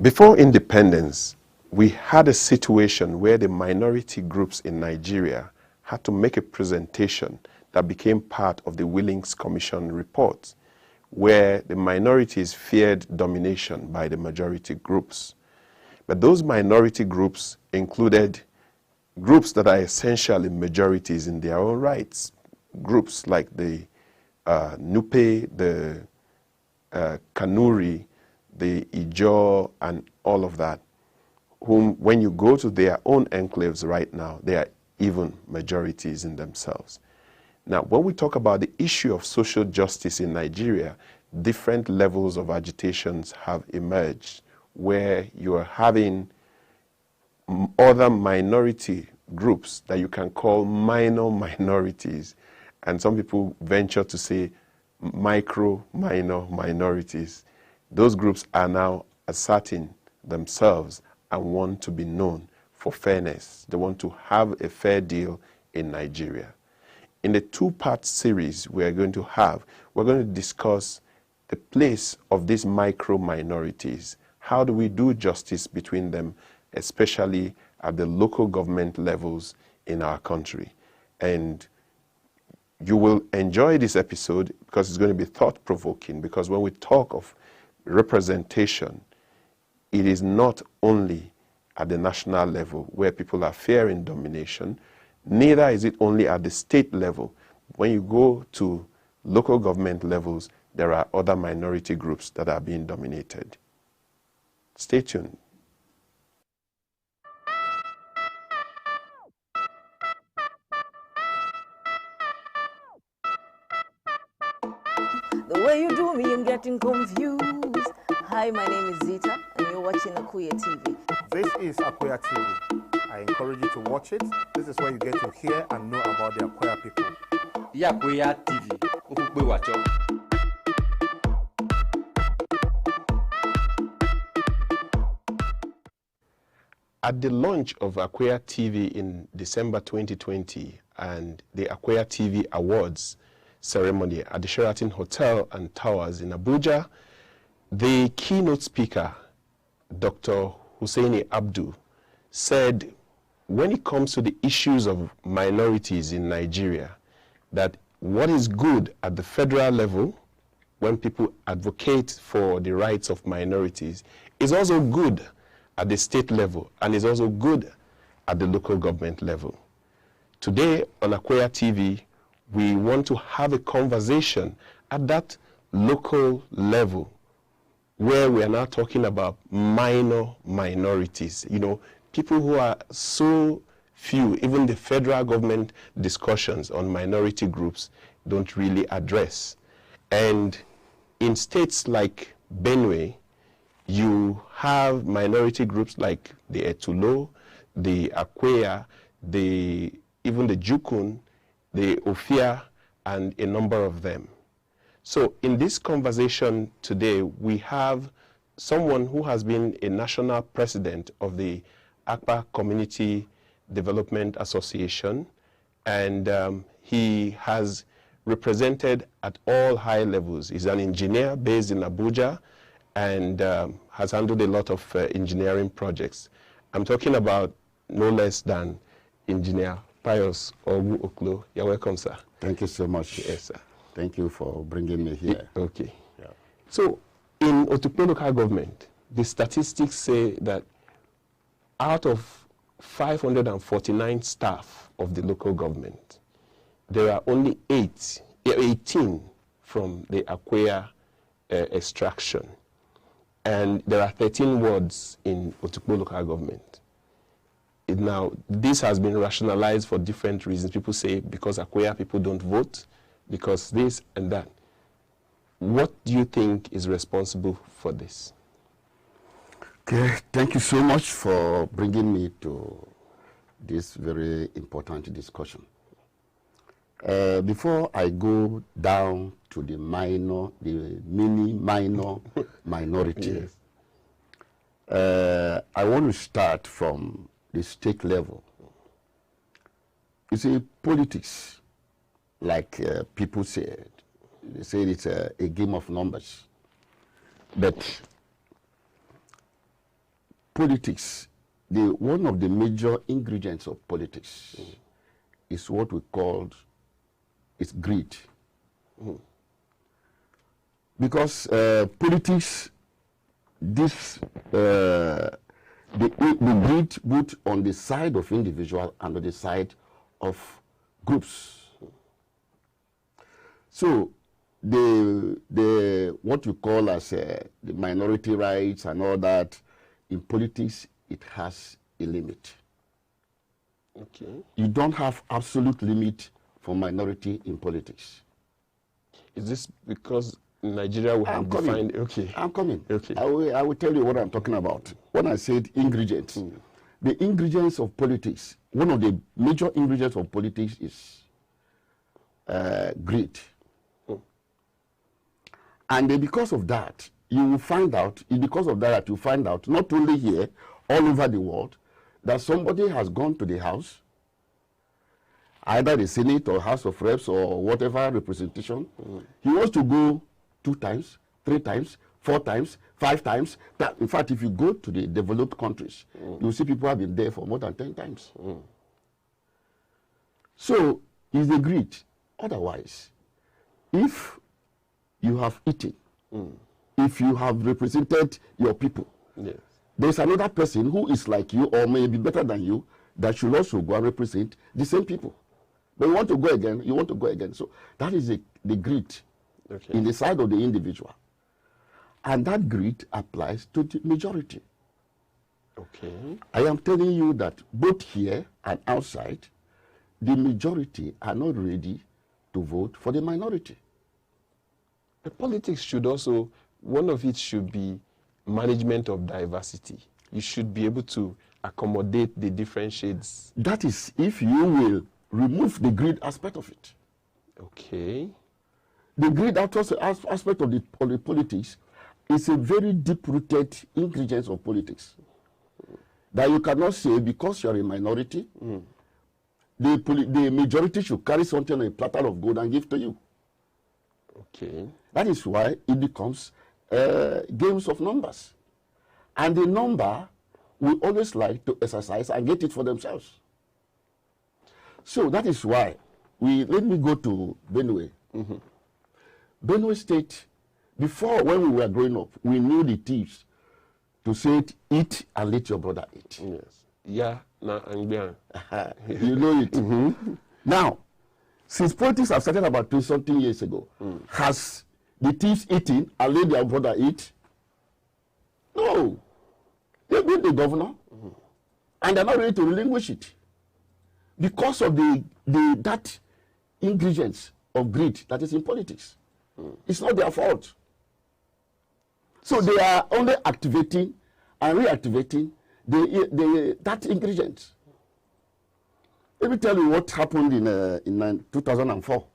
Before independence, we had a situation where the minority groups in Nigeria had to make a presentation that became part of the Wellings Commissions Report, where the minorities feared domination by the majority groups. But those minority groups included groups that are essentially majorities in their own rights, groups like the Nupe, the Kanuri, the Ejaw, and all of that, whom, when you go to their own enclaves right now, they are even majorities in themselves. Now, when we talk about the issue of social justice in Nigeria, different levels of agitations have emerged where you are having other minority groups that you can call minor minorities. And some people venture to say minor minorities. Those groups are now asserting themselves and want to be known for fairness. They want to have a fair deal in Nigeria. In the two-part series we're going to discuss the place of these micro minorities. How do we do justice between them, especially at the local government levels in our country? And you will enjoy this episode because it's going to be thought-provoking, because when we talk of representation, it is not only at the national level where people are fearing domination, neither is it only at the state level. When you go to local government levels, there are other minority groups that are being dominated. Stay tuned. The way you do me, I'm getting confused. Hi, my name is Zita, and you're watching Akweya TV. This is Akweya TV. I encourage you to watch it. This is where you get to hear and know about the Akweya people. Akweya TV. At the launch of Akweya TV in December 2020 and the Akweya TV Awards ceremony at the Sheraton Hotel and Towers in Abuja, the keynote speaker, Dr. Hussaini Abdu, said when it comes to the issues of minorities in Nigeria, that what is good at the federal level, when people advocate for the rights of minorities, is also good at the state level and is also good at the local government level. Today on Akweya TV, we want to have a conversation at that local level where we are now talking about minor minorities. You know, people who are so few, even the federal government discussions on minority groups don't really address. And in states like Benue, you have minority groups like the Etulo, the Akweya, even the Jukun, the Ofia, and a number of them. So in this conversation today, we have someone who has been a national president of the Akpa Community Development Association, and he has represented at all high levels. He's an engineer based in Abuja and has handled a lot of engineering projects. I'm talking about no less than Engineer Pius Ogu Oklo. You're welcome, sir. Thank you so much. Yes, sir. Thank you for bringing me here. Okay. Yeah. So in Otukpo local government, the statistics say that out of 549 staff of the local government, there are only 18 from the Akweya extraction. And there are 13 wards in Otukpo local government. Now, this has been rationalized for different reasons. People say because Akweya people don't vote, because this and that. What do you think is responsible for this? Okay, thank you so much for bringing me to this very important discussion. Before I go down to the minor minority, yes. I want to start from the state level. You see, politics, like people said, they say it's a game of numbers. But politics, one of the major ingredients of politics is what we call is greed. Because politics, the greed both on the side of individual and on the side of groups. So the what you call as the minority rights and all that, in politics, it has a limit. Okay. You don't have absolute limit for minority in politics. Is this because in Nigeria we have defined? Okay. I'm coming. Okay. I will tell you what I'm talking about. When I said ingredients, the ingredients of politics, one of the major ingredients of politics is greed. And because of that, you will find out, because of that, you find out, not only here, all over the world, that somebody has gone to the House, either the Senate or House of Reps or whatever representation. He wants to go 2 times, 3 times, 4 times, 5 times. In fact, if you go to the developed countries, you'll see people have been there for more than 10 times. So, it's the greed. Otherwise, if you have eaten, if you have represented your people, Yes. there's another person who is like you or maybe better than you that should also go and represent the same people. But you want to go again, you want to go again. So that is the greed in the side of the individual. And that greed applies to the majority. Okay. I am telling you that both here and outside, the majority are not ready to vote for the minority. The politics should also, one of it should be management of diversity. You should be able to accommodate the different shades. That is if you will remove the greed aspect of it. Okay. The greed aspect of the politics is a very deep-rooted ingredient of politics that you cannot say because you are a minority, the majority should carry something on a platter of gold and give to you. Okay. That is why it becomes games of numbers. And the number will always like to exercise and get it for themselves. So that is why let me go to Benue. Benue State, before when we were growing up, we knew the thieves to say it, eat and let your brother eat. Yes. Yeah, na angbian. You know it. Now, since politics have started about 20-something years ago, has the thieves eaten and let their brother eat? No. They've been the governor, and they're not ready to relinquish it because of that ingredients of greed that is in politics. It's not their fault. So they are only activating and reactivating that ingredient. Let me tell you what happened in 2004.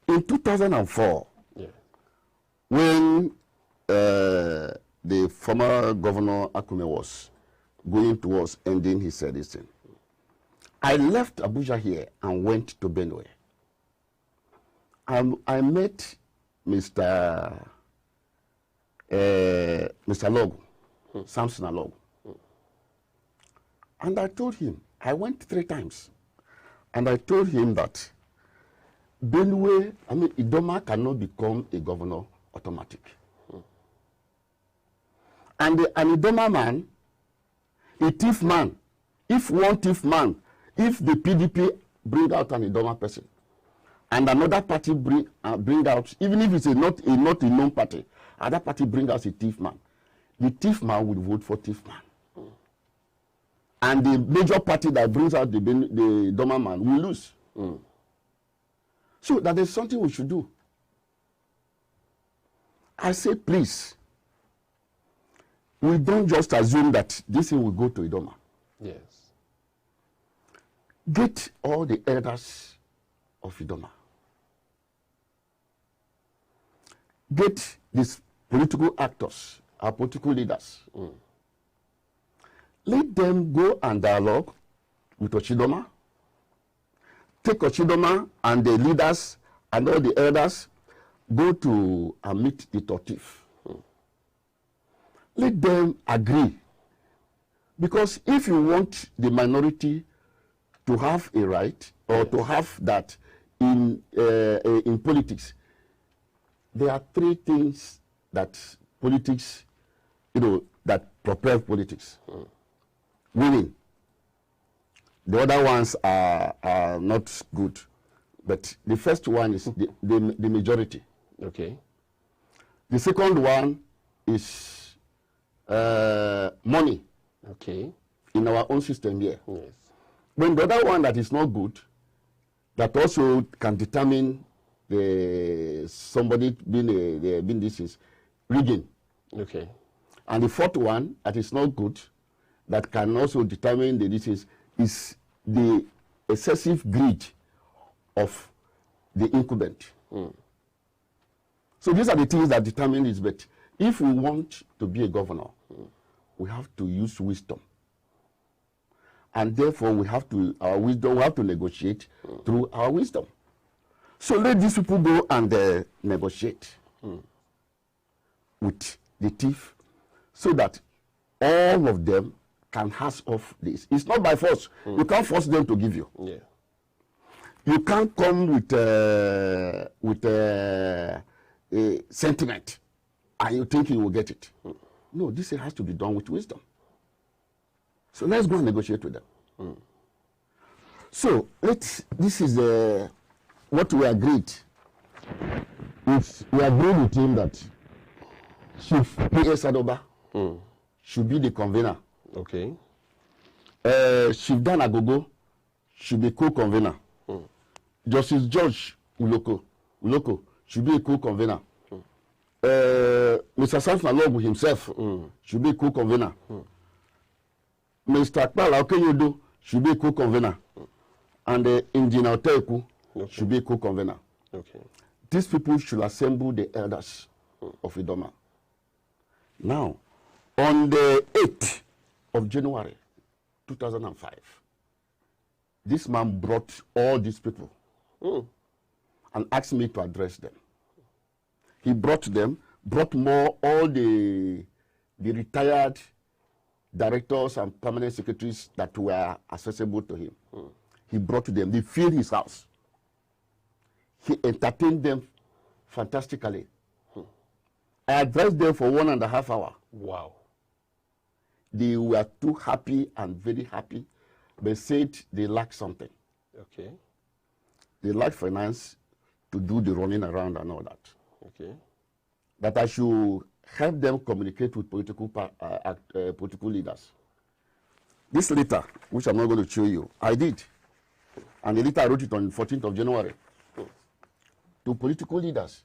In 2004, when the former governor Akweya was going towards ending his service, I left Abuja here and went to Benue. I met Mr. Logo, Samson Alogo. And I told him, I went 3 times, and I told him that Benue, Idoma cannot become a governor automatic. And an Idoma man, a thief man, if one thief man, if the PDP bring out an Idoma person, and another party bring out, even if it's not a known party, other party bring out a thief man, the thief man will vote for thief man. And the major party that brings out the Idoma man will lose. So that is something we should do. I say, please, we don't just assume that this thing will go to Idoma. Yes. Get all the elders of Idoma. Get these political actors, our political leaders. Let them go and dialogue with Ochidoma, take Ochidoma and the leaders and all the elders, go to and meet the Tortif. Let them agree. Because if you want the minority to have a right or to have that in politics, there are three things that politics, that propel politics. Winning. The other ones are not good. But the first one is the majority. Okay. The second one is money. Okay. In our own system here. Yes. When the other one that is not good, that also can determine somebody being this is rigging. Okay. And the fourth one that is not good, that can also determine the disease, is the excessive greed of the incumbent. So these are the things that determine this. But if we want to be a governor, we have to use wisdom. And therefore we have to negotiate through our wisdom. So let these people go and negotiate with the thief so that all of them can hash off this. It's not by force. You can't force them to give you. Yeah. You can't come with a sentiment and you think you will get it. No, this has to be done with wisdom. So let's go and negotiate with them. So this is what we agreed. We agreed with him that Chief P.S. Adoba should be the convener. Okay. Chief Dan Agogo should be co-convener. Justice George Uloko should be a co-convener. Mr. Samson Alogu himself should be a co-convener. Mr. Akpala Okenyodo should be a co-convener. And Engineer Oteku should be a co-convener. Okay. These people should assemble the elders of Idoma. Now, on the 8th of January 2005, this man brought all these people and asked me to address them. He brought all the retired directors and permanent secretaries that were accessible to him. He brought them. They filled his house. He entertained them fantastically. I addressed them for 1.5 hours. Wow. They were too happy and very happy. They said they lacked something. Okay. They lacked finance to do the running around and all that. Okay. That I should help them communicate with political leaders. This letter, which I'm not going to show you, I did. And the letter I wrote it on the 14th of January to political leaders.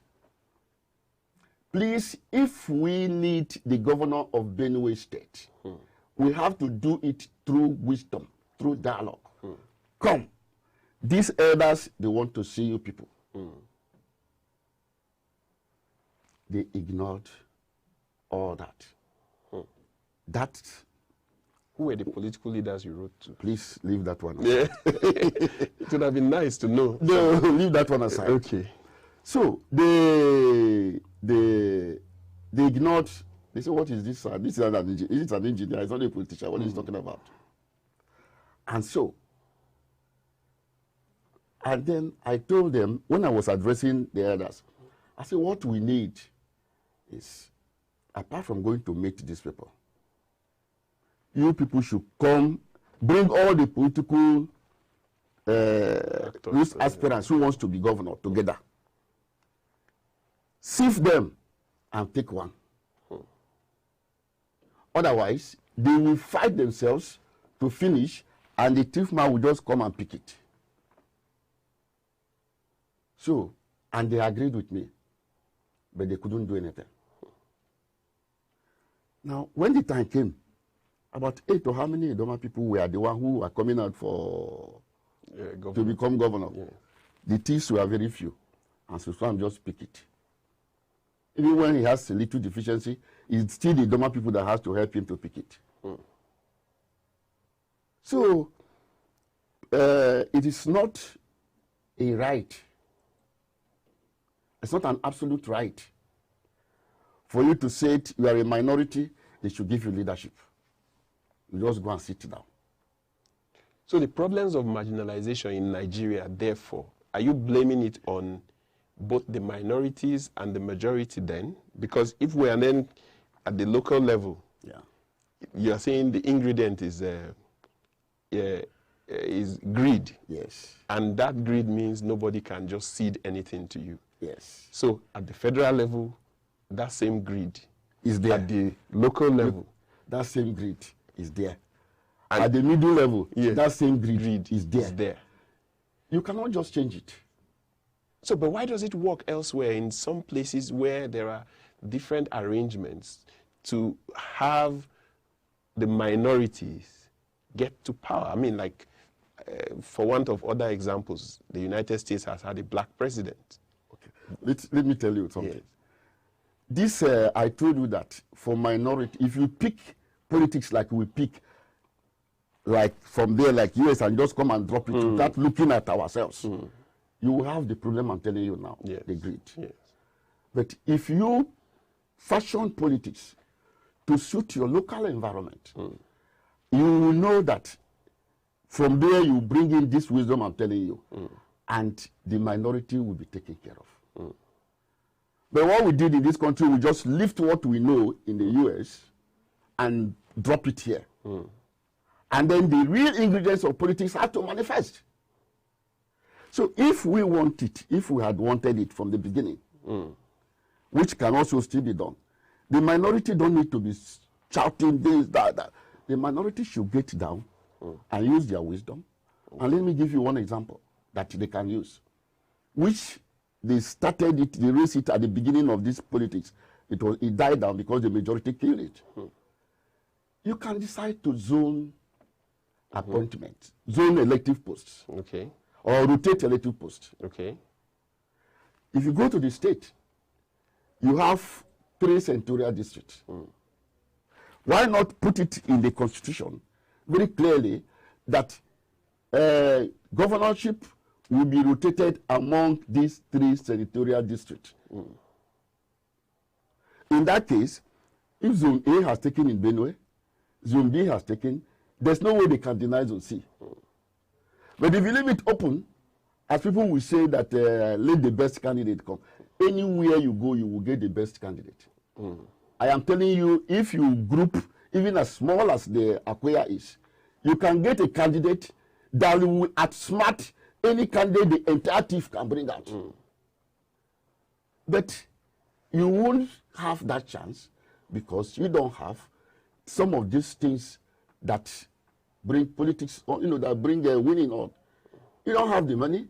Please, if we need the governor of Benue State, we have to do it through wisdom, through dialogue. Come. These elders, they want to see you people. They ignored all that. Who were the political leaders you wrote to? Please leave that one. Yeah. It would have been nice to know. No, leave that one aside. Okay. So they ignored. They said, "What is this? This is an engineer. It's an engineer. It's not a politician. What is he talking about?" And so, and then I told them when I was addressing the elders, I said, "What we need is, apart from going to meet these people, you people should come, bring all the political aspirants who wants to be governor together, sift them, and take one. Otherwise, they will fight themselves to finish, and the thief man will just come and pick it." So, and they agreed with me, but they couldn't do anything. Now, when the time came, about 8 or how many Idoma people were the one who were coming out to become governor. Yeah. The thieves were very few, and so Swam just pick it. Even when he has a little deficiency, it's still the Idoma people that has to help him to pick it. So, it is not a right. It's not an absolute right. For you to say you are a minority, they should give you leadership. You just go and sit down. So the problems of marginalization in Nigeria, therefore, are you blaming it on both the minorities and the majority then? Because if we are then at the local level, you are saying the ingredient is greed. Yes. And that greed means nobody can just cede anything to you. Yes. So at the federal level, that same greed is there. At the local level, that same greed is there. And at the middle level, yes, that same greed is there. You cannot just change it. So, but why does it work elsewhere in some places where there are different arrangements to have the minorities get to power? I mean, like, for want of other examples, the United States has had a black president. Okay. Let me tell you something. Yes. This, I told you that for minority, if you pick politics like we pick, like from there, like US, and just come and drop it without looking at ourselves, you will have the problem I'm telling you now, the greed. Yes. But if you fashion politics to suit your local environment, you will know that from there you bring in this wisdom I'm telling you, and the minority will be taken care of. But what we did in this country, we just lift what we know in the US and drop it here. And then the real ingredients of politics have to manifest. So if we want it, if we had wanted it from the beginning, which can also still be done, the minority don't need to be shouting this, that. The minority should get down and use their wisdom. And let me give you one example that they can use, which they started it, they raised it at the beginning of this politics. It died down because the majority killed it. You can decide to zone appointments, zone elective posts, or rotate elective posts. If you go to the state, you have 3 senatorial districts. Why not put it in the constitution very clearly that governorship will be rotated among these 3 senatorial districts? In that case, if Zone A has taken in Benue, Zone B has taken, there's no way they can deny Zone C. But if you leave it open, as people will say that let the best candidate come, anywhere you go, you will get the best candidate. I am telling you, if you group, even as small as the Akweya is, you can get a candidate that will outsmart any candidate the entire TIF can bring out. But you won't have that chance because you don't have some of these things that bring politics, or, that bring winning on. You don't have the money.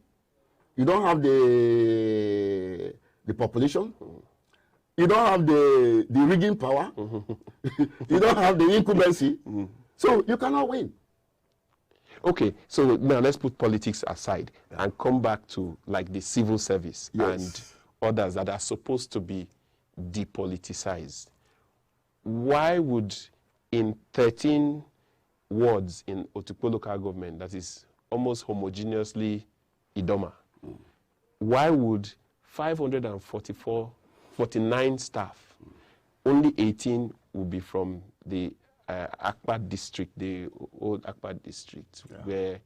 You don't have the population. You don't have the rigging power. You don't have the incumbency. So you cannot win. Okay, so now let's put politics aside and come back to like the civil service and others that are supposed to be depoliticized. Why would in 13 wards in Otukpo local government, that is almost homogeneously Idoma, why would 549 staff, only 18 would be from the Akpa district, the old Akpa district, where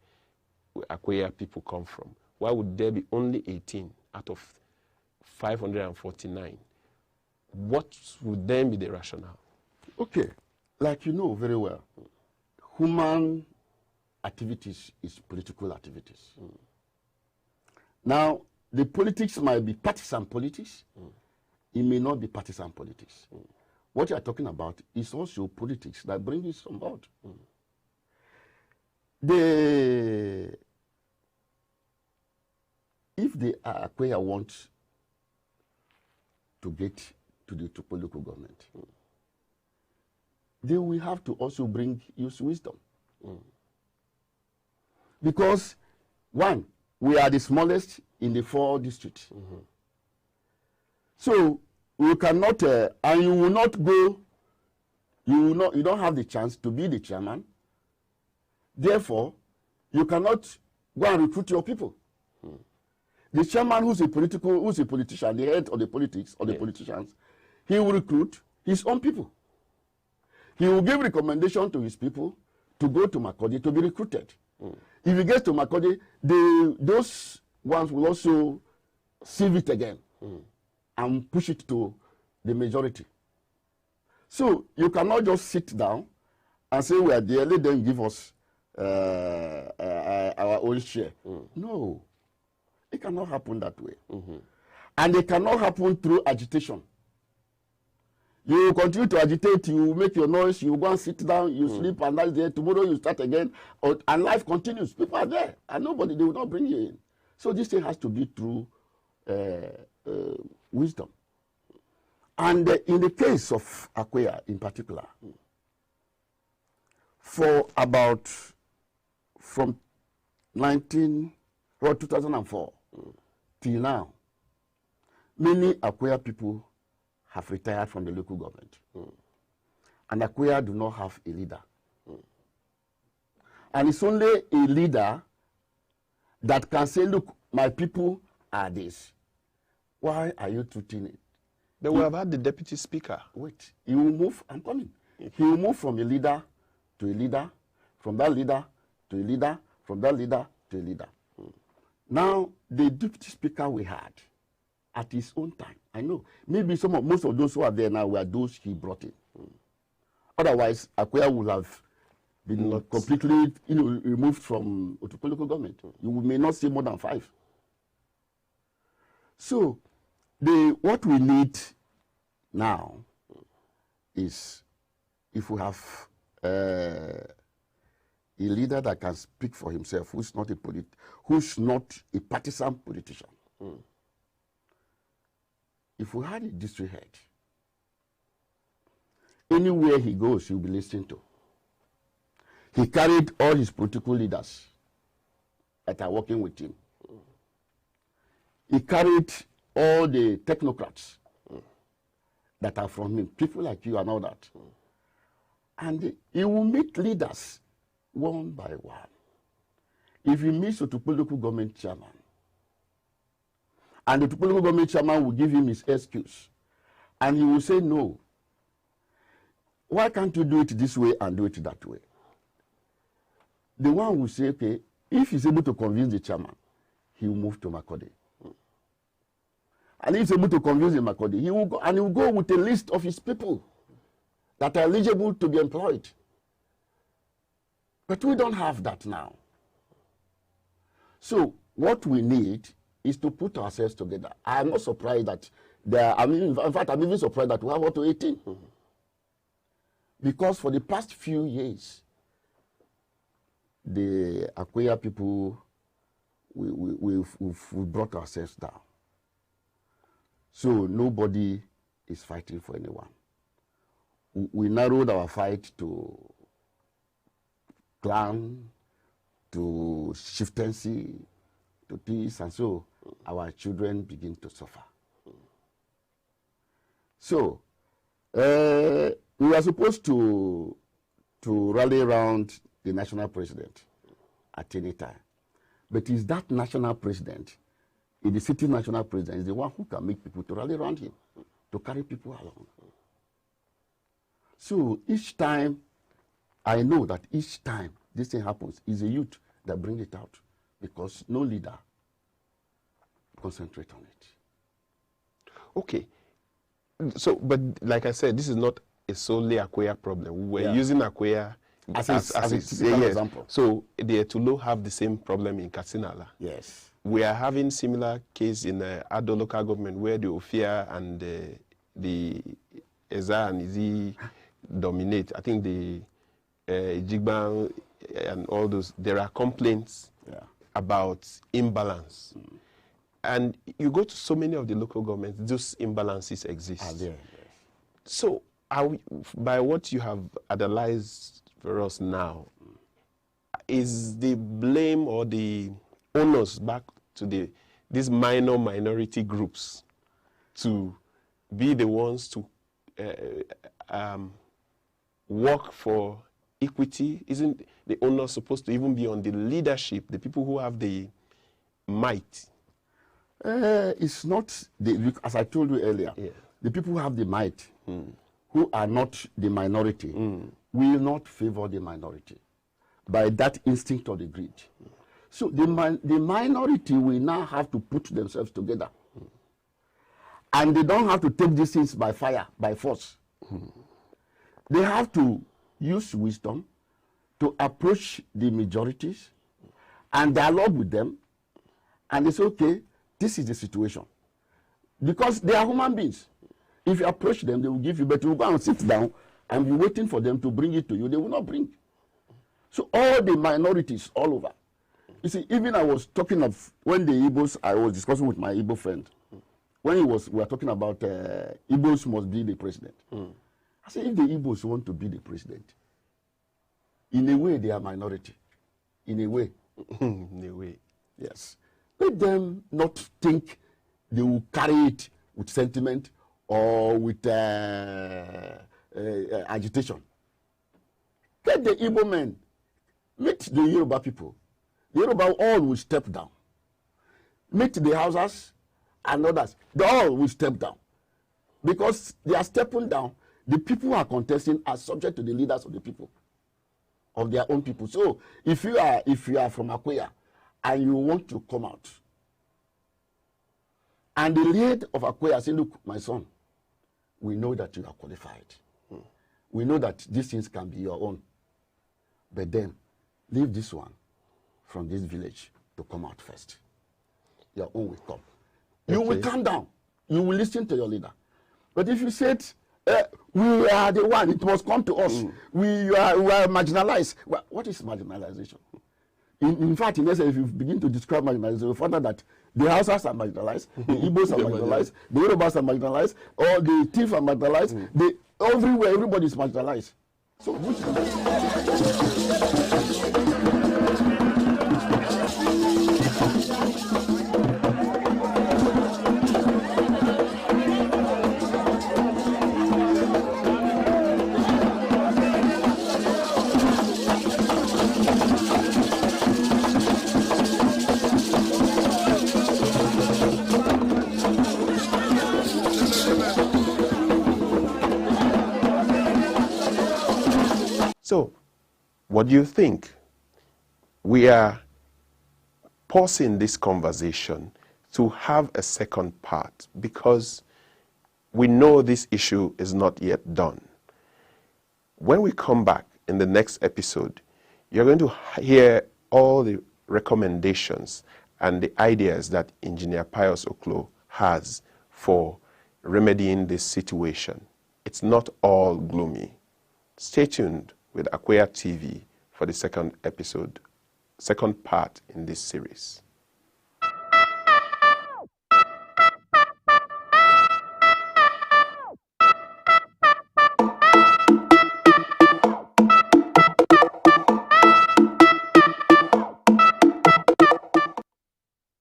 Akweya people come from? Why would there be only 18 out of 549? What would then be the rationale? Okay, like you know very well, human activities is political activities. Now, the politics might be partisan politics. It may not be partisan politics. What you are talking about is also politics that brings this on board. If the Akweya want to get to the Otukpo local government, they will have to also use wisdom. Because, one, we are the smallest in the 4 districts. So we cannot, and you will not go, you don't have the chance to be the chairman. Therefore, you cannot go and recruit your people. The chairman who's a politician, the head of the politics, or the politicians, he will recruit his own people. He will give recommendation to his people to go to Makurdi to be recruited. If he gets to Makurdi, those ones will also sieve it again and push it to the majority. So you cannot just sit down and say, we are there, let them give us our own share. No, it cannot happen that way. And it cannot happen through agitation. You continue to agitate, you make your noise, you go and sit down, you sleep, and that's there. Tomorrow you start again, and life continues. People are there, and nobody, they will not bring you in. So this thing has to be through wisdom. And in the case of Akweya in particular, for about from 2004 till now, many Akweya people have retired from the local government. And Akweya do not have a leader. And it's only a leader that can say, look, my people are this. Why are you treating it? They will have had the deputy speaker. Wait, he will move, I'm coming. He will move from a leader to a leader, from that leader to a leader, from that leader to a leader. Now, the deputy speaker we had at his own time, I know, maybe most of those who are there now were those he brought in. Otherwise, Akweya would have been completely removed from Otukpo local government. You may not see more than 5. So, what we need now is, if we have a leader that can speak for himself, who's not a partisan politician. If we had a district head, anywhere he goes, he'll be listened to. He carried all his political leaders that are working with him. He carried all the technocrats that are from him, people like you and all that. And he will meet leaders one by one. If he meets a local government chairman, and the local government chairman will give him his excuse, and he will say, no, why can't you do it this way and do it that way? The one will say, okay, if he's able to convince the chairman, he will move to Makurdi. And if he's able to convince the Makurdi, he will go with a list of his people that are eligible to be employed. But we don't have that now. So what we need is to put ourselves together. I'm not surprised that in fact, I'm even surprised that we have up to 18. Because for the past few years, the Akweya people, we've brought ourselves down. So nobody is fighting for anyone. We narrowed our fight to clan, to chieftaincy, to peace, and so our children begin to suffer. So we were supposed to rally around the national president at any time. But is that national president, the city national president, is the one who can make people to rally around him, to carry people along. So each time, I know that each time this thing happens, is a youth that brings it out, because no leader concentrates on it. Okay. So, but like I said, this is not a solely Akweya problem. We're using Akweya as a typical example. So the Etulo have the same problem in Katsinala. Yes. We are having similar case in Ado local government, where the Ofia and the Eza and Izi dominate. I think the Jigba and all those, there are complaints about imbalance. And you go to so many of the local governments, those imbalances exist. Yes. So by what you have analyzed for us now, is the blame or the onus back to these minority groups to be the ones to work for equity? Isn't the onus supposed to even be on the leadership, the people who have the might? It's not, as I told you earlier, the people who have the might, who are not the minority, will not favor the minority by that instinct of the greed. So the minority will now have to put themselves together. And they don't have to take these things by fire, by force. They have to use wisdom to approach the majorities and dialogue with them. And they say, okay, this is the situation. Because they are human beings. If you approach them, they will give you, but you will go and sit down and be waiting for them to bring it to you. They will not bring. So all the minorities all over. You see, even I was talking of, when the Igbos, I was discussing with my Igbo friend, when we were talking about Igbos must be the president. I said, if the Igbos want to be the president, in a way they are minority. In a way. In a way. Yes. Let them not think they will carry it with sentiment or with agitation. Get the Igbo men, meet the Yoruba people. The Yoruba all will step down. Meet the Hausas and others. They all will step down. Because they are stepping down. The people who are contesting are subject to the leaders of the people, of their own people. So if you are from Akweya and you want to come out, and the leader of Akweya say, look, my son, we know that you are qualified. We know that these things can be your own. But then, leave this one from this village to come out first. Your own will come. You will calm down. You will listen to your leader. But if you said, we are the one, it must come to us. We are marginalized. Well, what is marginalization? In fact, if you begin to describe marginalization, you find out that the Hausas are marginalized, the Igbos are marginalized, the Yorubas are marginalized, or the thief are marginalized. Everywhere, everybody is marginalized. So which is the best? So, what do you think? We are pausing this conversation to have a second part because we know this issue is not yet done. When we come back in the next episode, you're going to hear all the recommendations and the ideas that Engineer Pius Oklo has for remedying this situation. It's not all gloomy. Stay tuned with Akweya TV for the second part in this series.